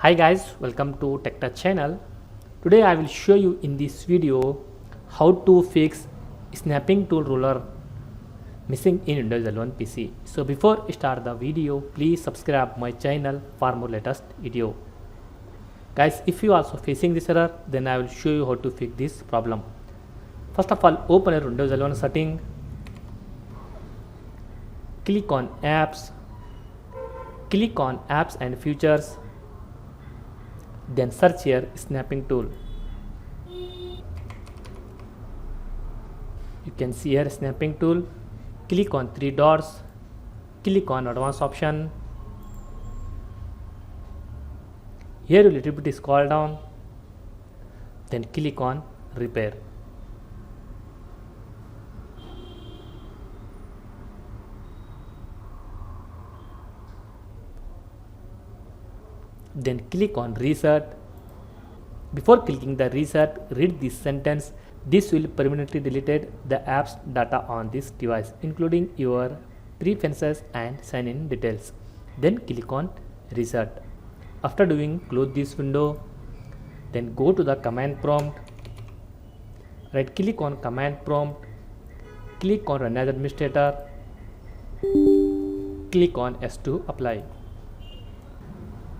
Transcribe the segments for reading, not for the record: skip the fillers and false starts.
Hi guys, welcome to TechTouch channel. Today I will show you in this video how to fix snapping tool ruler missing in Windows 11 PC. So before I start the video, please subscribe my channel for more latest video. Guys, if you are also facing this error, then I will show you how to fix this problem. First of all, open a Windows 11 setting, click on apps and features, then search here snapping tool. You can see here snapping tool. Click on three dots, click on advanced option. Here a little bit scroll down, then click on repair. Then click on reset. Before clicking the reset, read this sentence. This will permanently delete the app's data on this device, including your preferences and sign-in details. Then click on reset. After doing, close this window. Then go to the command prompt. Right click on command prompt. Click on run as administrator. Click on S to apply.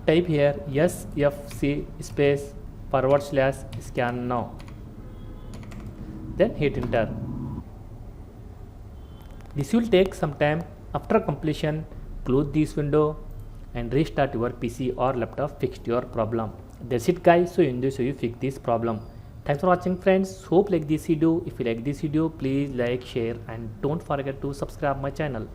Type here sfc space / scan now. Then hit enter. This will take some time. After completion, close this window and restart your PC or laptop. Fixed your problem. That's it guys. So in this way you fix this problem. Thanks for watching friends. Hope like this video. If you like this video, please like, share and don't forget to subscribe my channel.